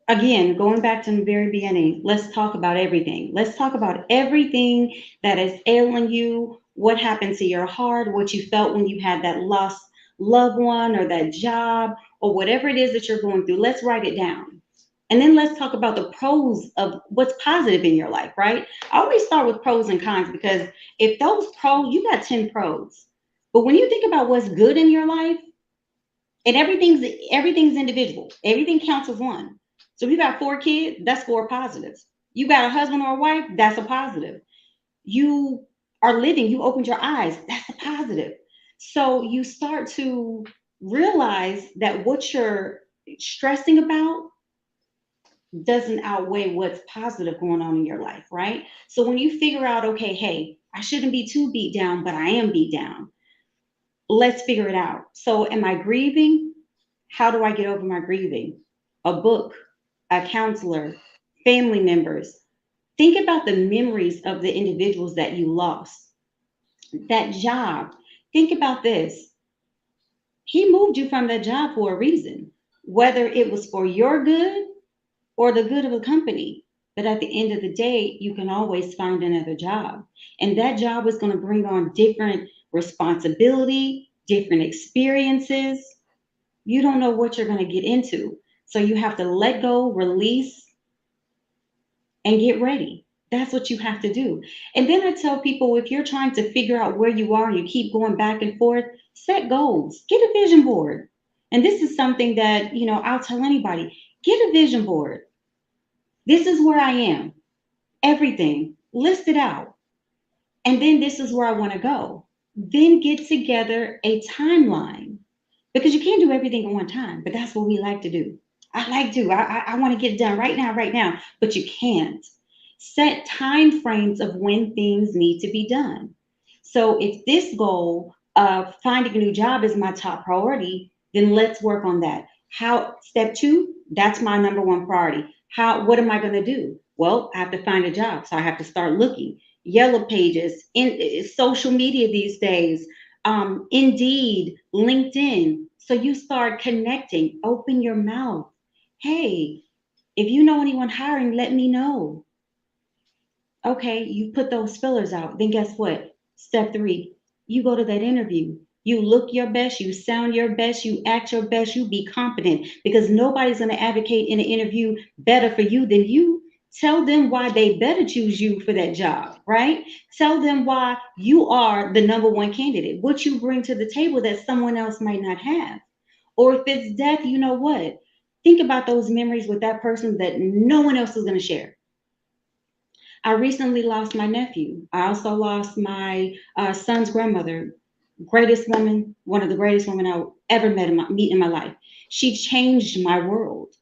again, going back to the very beginning, let's talk about everything. Let's talk about everything that is ailing you, what happened to your heart, what you felt when you had that lost loved one or that job or whatever it is that you're going through. Let's write it down. And then let's talk about the pros of what's positive in your life, right? I always start with pros and cons because if those pros, you got 10 pros. But when you think about what's good in your life, and everything's individual. Everything counts as one. So if you got 4 kids, that's 4 positives. You got a husband or a wife, that's a positive. You are living, you opened your eyes, that's a positive. So you start to realize that what you're stressing about doesn't outweigh what's positive going on in your life, right? So when you figure out, okay, hey, I shouldn't be too beat down, but I am beat down. Let's figure it out. So am I grieving? How do I get over my grieving? A book, a counselor, family members. Think about the memories of the individuals that you lost. That job. Think about this. He moved you from that job for a reason, whether it was for your good or the good of the company. But at the end of the day, you can always find another job. And that job is going to bring on different responsibility, different experiences. You don't know what you're going to get into. So you have to let go, release, and get ready. That's what you have to do. And then I tell people if you're trying to figure out where you are and you keep going back and forth, set goals, get a vision board. And this is something that, I'll tell anybody get a vision board. This is where I am, everything, list it out. And then this is where I want to go. Then get together a timeline because you can't do everything at one time, but that's what we like to do. I like to. I want to get it done right now, but you can't. Set time frames of when things need to be done. So if this goal of finding a new job is my top priority, then let's work on that. How step two, that's my number one priority. What am I going to do? Well, I have to find a job, so I have to start looking. Yellow pages in social media these days, Indeed, LinkedIn. So you start connecting, open your mouth. Hey, if you know anyone hiring, let me know. Okay, you put those fillers out. Then guess what? Step three, you go to that interview. You look your best, you sound your best, you act your best, you be confident because nobody's going to advocate in an interview better for you than you. Tell them why they better choose you for that job, right? Tell them why you are the number one candidate, what you bring to the table that someone else might not have. Or if it's death, you know what? Think about those memories with that person that no one else is going to share. I recently lost my nephew. I also lost my son's grandmother, greatest woman, one of the greatest women I ever meet in my life. She changed my world.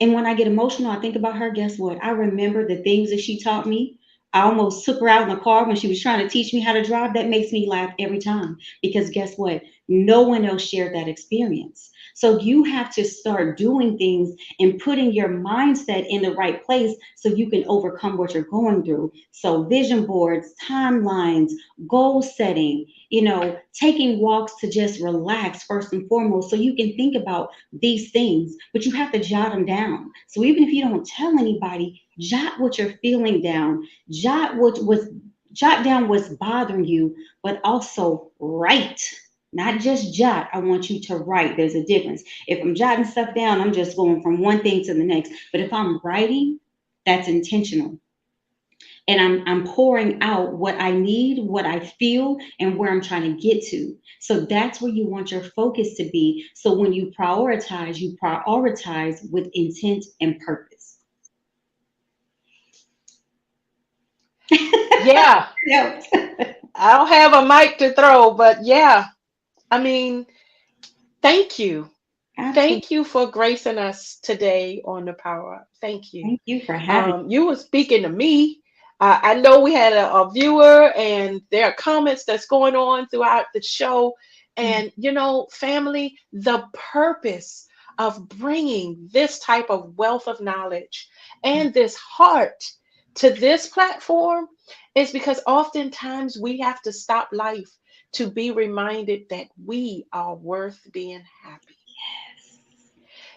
And when I get emotional, I think about her. Guess what? I remember the things that she taught me. I almost took her out in the car when she was trying to teach me how to drive. That makes me laugh every time because guess what? No one else shared that experience. So you have to start doing things and putting your mindset in the right place so you can overcome what you're going through. So vision boards, timelines, goal setting, taking walks to just relax first and foremost so you can think about these things, but you have to jot them down. So even if you don't tell anybody, jot what you're feeling down, jot what was jot down what's bothering you, but also write. Not just jot. I want you to write. There's a difference. If I'm jotting stuff down, I'm just going from one thing to the next. But if I'm writing, that's intentional. And I'm pouring out what I need, what I feel, and where I'm trying to get to. So that's where you want your focus to be. So when you prioritize with intent and purpose. Yeah, Yep. I don't have a mic to throw, but yeah, I mean, thank you. Absolutely. Thank you for gracing us today on the Power Up. Thank you. Thank you for having You were speaking to me. I know we had a viewer, and there are comments that's going on throughout the show. me. And, family, the purpose of bringing this type of wealth of knowledge and this heart to this platform is because oftentimes we have to stop life to be reminded that we are worth being happy.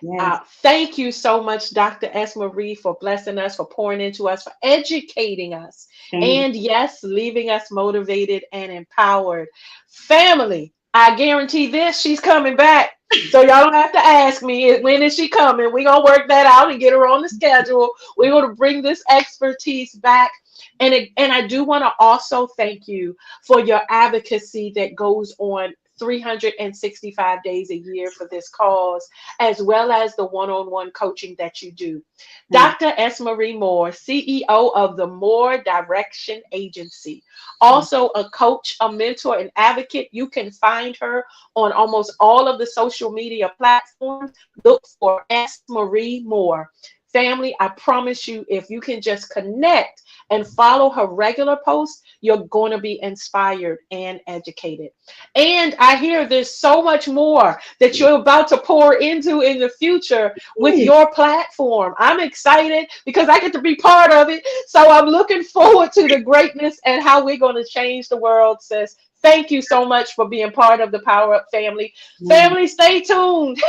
Yes. Thank you so much, Dr. S. Marie, for blessing us, for pouring into us, for educating us, Thank and yes, leaving us motivated and empowered. Family, I guarantee this, she's coming back. So y'all don't have to ask me when is she coming. We're gonna work that out and get her on the schedule. We're gonna bring this expertise back. And I do want to also thank you for your advocacy that goes on 365 days a year for this cause, as well as the one-on-one coaching that you do. you. Dr. S. Marie Moore, CEO of the Moore Direction Agency, also a coach, a mentor, and advocate. You can find her on almost all of the social media platforms. Look for S. Marie Moore. Family, I promise you, if you can just connect and follow her regular posts, you're going to be inspired and educated. And I hear there's so much more that you're about to pour into in the future with Yes. your platform. I'm excited because I get to be part of it. So I'm looking forward to the greatness and how we're going to change the world, sis. Thank you so much for being part of the Power Up family. Man. Family, stay tuned.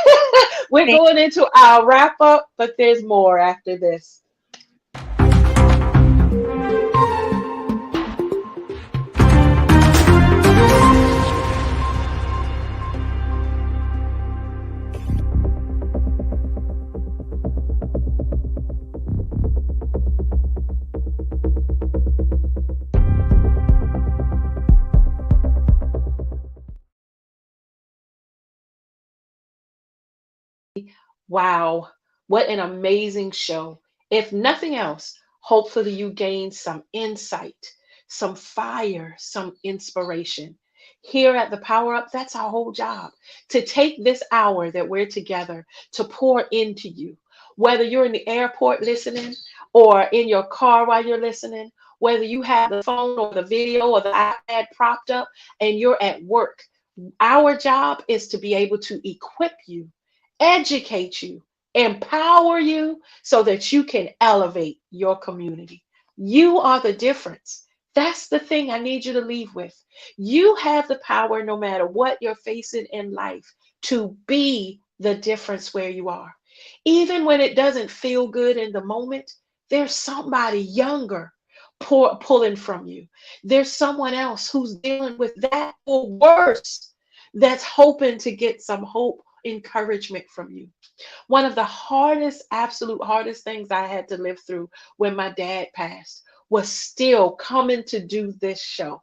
We're Thank going into our wrap up, but there's more after this. Wow, what an amazing show. If nothing else, hopefully you gained some insight, some fire, some inspiration. Here at the Power Up, that's our whole job, to take this hour that we're together to pour into you. Whether you're in the airport listening or in your car while you're listening, whether you have the phone or the video or the iPad propped up and you're at work, our job is to be able to equip you, educate you, empower you so that you can elevate your community. You are the difference. That's the thing I need you to leave with. You have the power, no matter what you're facing in life, to be the difference where you are. Even when it doesn't feel good in the moment, there's somebody younger pulling from you. There's someone else who's dealing with that or worse that's hoping to get some hope, encouragement from you. One of the hardest, absolute hardest things I had to live through when my dad passed was still coming to do this show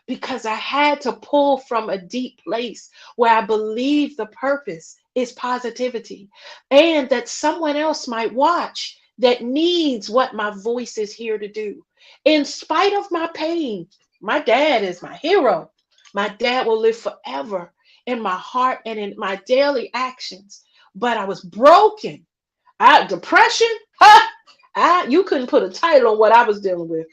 because I had to pull from a deep place where I believe the purpose is positivity and that someone else might watch that needs what my voice is here to do. In spite of my pain, my dad is my hero. My dad will live forever in my heart and in my daily actions. But I was broken. Depression, ha! You couldn't put a title on what I was dealing with.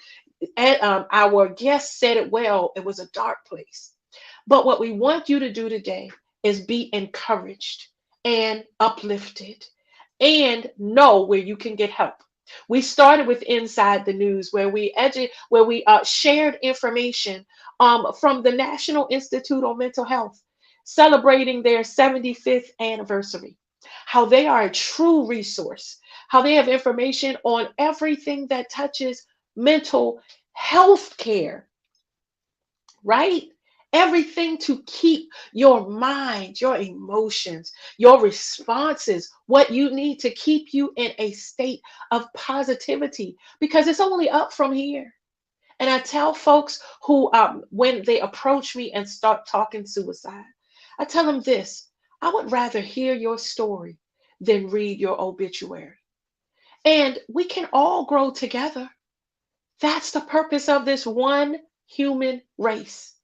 our guest said it well, it was a dark place. But what we want you to do today is be encouraged and uplifted and know where you can get help. We started with Inside the News, where we shared information from the National Institute on Mental Health, celebrating their 75th anniversary. How they are a true resource, how they have information on everything that touches mental health care, right? Everything to keep your mind, your emotions, your responses, what you need to keep you in a state of positivity, because it's only up from here. And I tell folks who, when they approach me and start talking suicide, I tell them this: I would rather hear your story than read your obituary. And we can all grow together. That's the purpose of this one human race.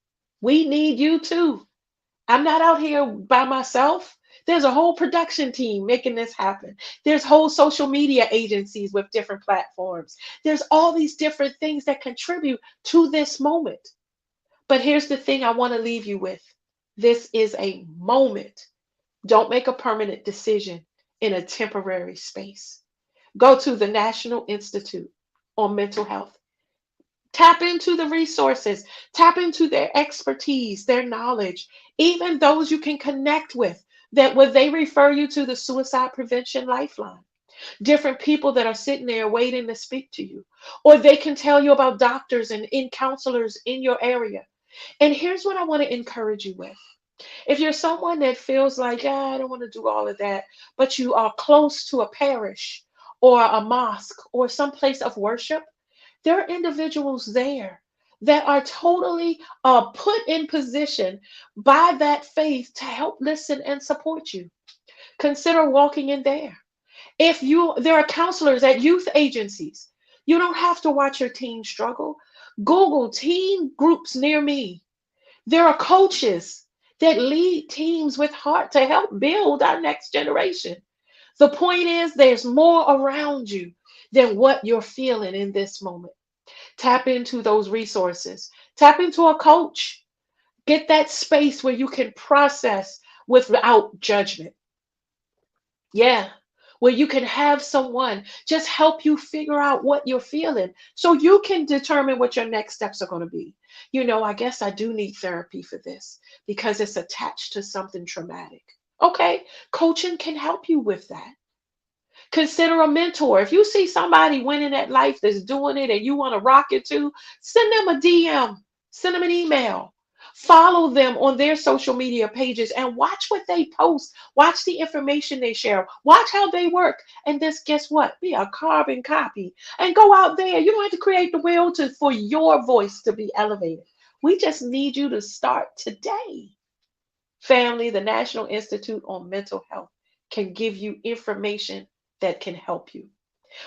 We need you too. I'm not out here by myself. There's a whole production team making this happen. There's whole social media agencies with different platforms. There's all these different things that contribute to this moment. But here's the thing I want to leave you with. This is a moment. Don't make a permanent decision in a temporary space. Go to the National Institute on Mental Health. Tap into the resources, tap into their expertise, their knowledge, even those you can connect with. That would they refer you to the Suicide Prevention Lifeline? Different people that are sitting there waiting to speak to you. Or they can tell you about doctors and in counselors in your area. And here's what I want to encourage you with. If you're someone that feels like, yeah, I don't want to do all of that, but you are close to a parish or a mosque or some place of worship, there are individuals there that are totally put in position by that faith to help listen and support you. Consider walking in there. If you There are counselors at youth agencies. You don't have to watch your teen struggle. Google teen groups near me. There are coaches that lead teams with heart to help build our next generation. The point is, there's more around you than what you're feeling in this moment. Tap into those resources. Tap into a coach. Get that space where you can process without judgment. Yeah. Where you can have someone just help you figure out what you're feeling so you can determine what your next steps are going to be. I guess I do need therapy for this because it's attached to something traumatic. Okay. Coaching can help you with that. Consider a mentor. If you see somebody winning at life that's doing it and you want to rock it too, send them a DM, send them an email. Follow them on their social media pages and watch what they post. Watch the information they share. Watch how they work. And this, guess what? Be a carbon copy and go out there. You don't have to create the wheel for your voice to be elevated. We just need you to start today. Family, the National Institute on Mental Health can give you information that can help you.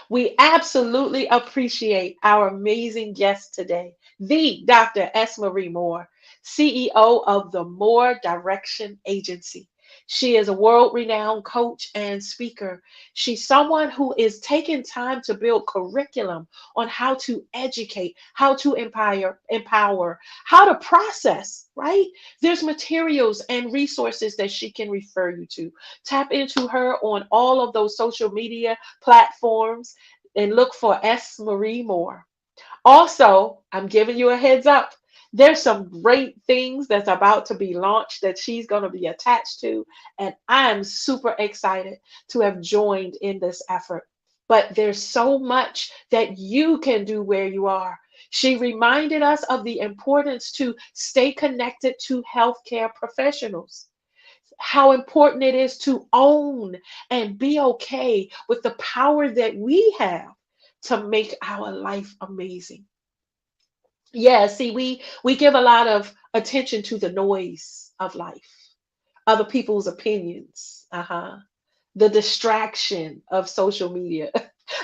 We absolutely appreciate our amazing guest today, the Dr. S. Marie Moore, CEO of the Moore Direction Agency. She is a world renowned coach and speaker. She's someone who is taking time to build curriculum on how to educate, how to empower, how to process, right? There's materials and resources that she can refer you to. Tap into her on all of those social media platforms and look for S. Marie Moore. Also, I'm giving you a heads up. There's some great things that's about to be launched that she's going to be attached to. And I'm super excited to have joined in this effort. But there's so much that you can do where you are. She reminded us of the importance to stay connected to healthcare professionals, how important it is to own and be okay with the power that we have to make our life amazing. Yeah, see, we give a lot of attention to the noise of life, other people's opinions, the distraction of social media.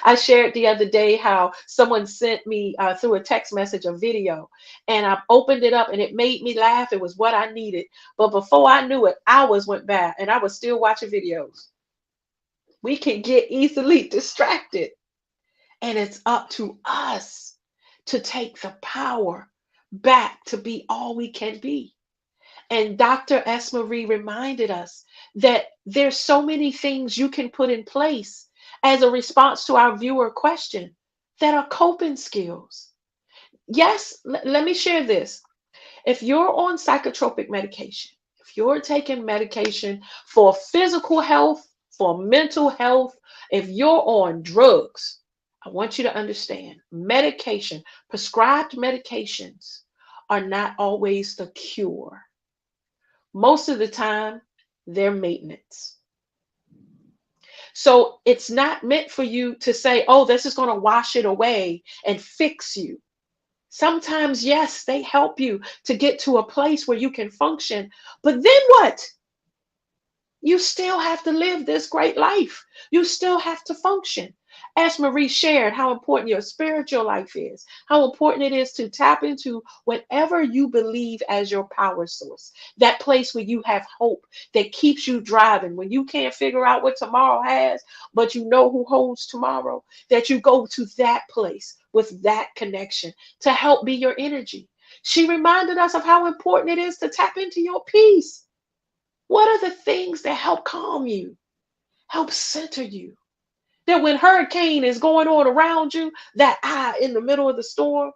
I shared the other day how someone sent me through a text message a video, and I opened it up and it made me laugh. It was what I needed. But before I knew it, hours went by and I was still watching videos. We can get easily distracted, and it's up to us to take the power back to be all we can be. And Dr. S. Marie reminded us that there's so many things you can put in place as a response to our viewer question that are coping skills. Yes, let me share this. If you're on psychotropic medication, if you're taking medication for physical health, for mental health, if you're on drugs, I want you to understand medication, prescribed medications are not always the cure. Most of the time, they're maintenance. So it's not meant for you to say, oh, this is going to wash it away and fix you. Sometimes, yes, they help you to get to a place where you can function. But then what? You still have to live this great life. You still have to function. As Marie shared, how important your spiritual life is, how important it is to tap into whatever you believe as your power source, that place where you have hope that keeps you driving. When you can't figure out what tomorrow has, but you know who holds tomorrow, that you go to that place with that connection to help be your energy. She reminded us of how important it is to tap into your peace. What are the things that help calm you, help center you? That when hurricane is going on around you, that eye in the middle of the storm,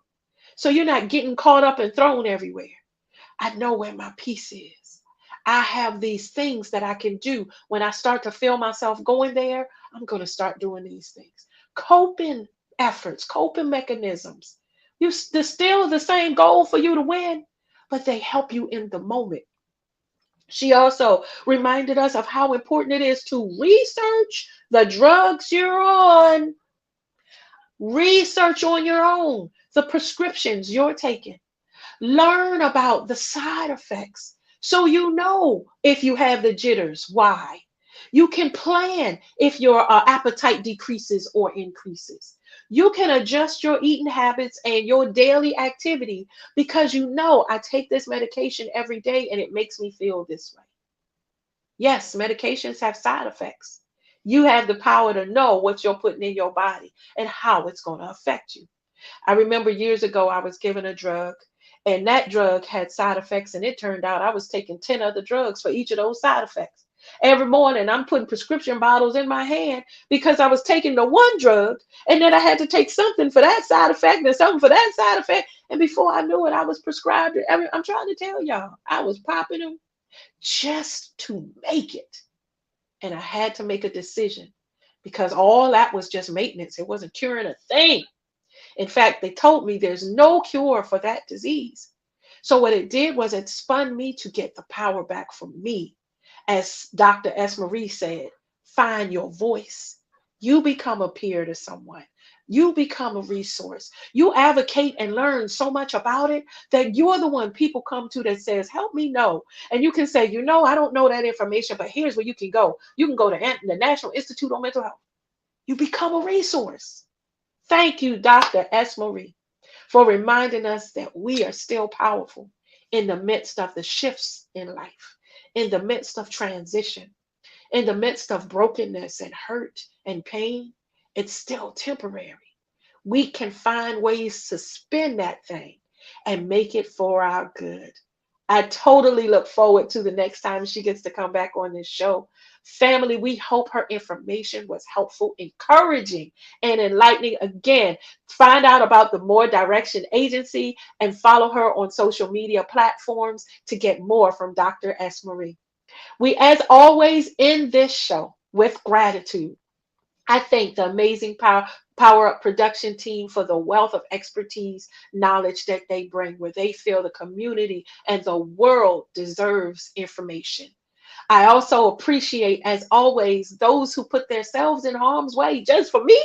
so you're not getting caught up and thrown everywhere. I know where my peace is. I have these things that I can do. When I start to feel myself going there, I'm going to start doing these things. Coping efforts, coping mechanisms. There's still the same goal for you to win, but they help you in the moment. She also reminded us of how important it is to research the drugs you're on. Research on your own the prescriptions you're taking. Learn about the side effects so you know if you have the jitters, why. You can plan if your appetite decreases or increases. You can adjust your eating habits and your daily activity because you know I take this medication every day and it makes me feel this way. Yes, medications have side effects. You have the power to know what you're putting in your body and how it's going to affect you. I remember years ago, I was given a drug, and that drug had side effects, and it turned out I was taking 10 other drugs for each of those side effects. Every morning, I'm putting prescription bottles in my hand because I was taking the one drug, and then I had to take something for that side effect and something for that side effect. And before I knew it, I was prescribed it. I'm trying to tell y'all, I was popping them just to make it. And I had to make a decision because all that was just maintenance. It wasn't curing a thing. In fact, they told me there's no cure for that disease. So what it did was it spun me to get the power back from me. As Dr. S. Marie said, find your voice. You become a peer to someone. You become a resource. You advocate and learn so much about it that you're the one people come to that says, help me know. And you can say, I don't know that information, but here's where you can go. You can go to the National Institute on Mental Health. You become a resource. Thank you, Dr. S. Marie, for reminding us that we are still powerful in the midst of the shifts in life, in the midst of transition, in the midst of brokenness and hurt and pain. It's still temporary. We can find ways to spin that thing and make it for our good. I totally look forward to the next time she gets to come back on this show. Family, we hope her information was helpful, encouraging, and enlightening. Again, find out about the More Direction Agency and follow her on social media platforms to get more from Dr. S. Marie. We, as always, end this show with gratitude. I thank the amazing Power Up production team for the wealth of expertise, knowledge that they bring, where they feel the community and the world deserves information. I also appreciate, as always, those who put themselves in harm's way just for me.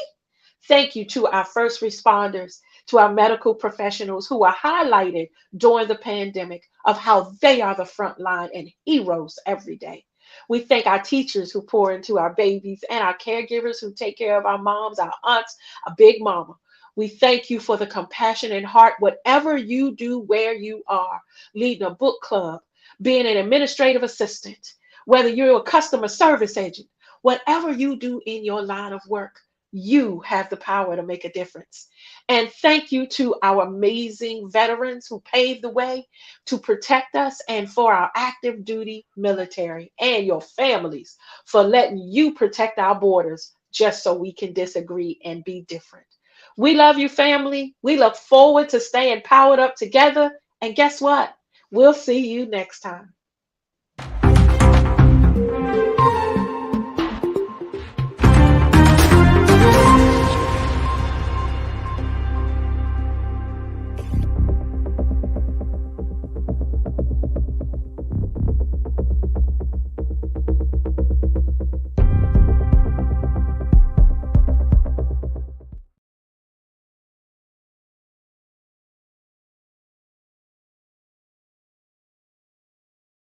Thank you to our first responders, to our medical professionals who are highlighted during the pandemic of how they are the front line and heroes every day. We thank our teachers who pour into our babies and our caregivers who take care of our moms, our aunts, our big mama. We thank you for the compassion and heart, whatever you do where you are, leading a book club, being an administrative assistant, whether you're a customer service agent, whatever you do in your line of work. You have the power to make a difference. And thank you to our amazing veterans who paved the way to protect us, and for our active duty military and your families for letting you protect our borders just so we can disagree and be different. We love you, family. We look forward to staying powered up together. And guess what? We'll see you next time.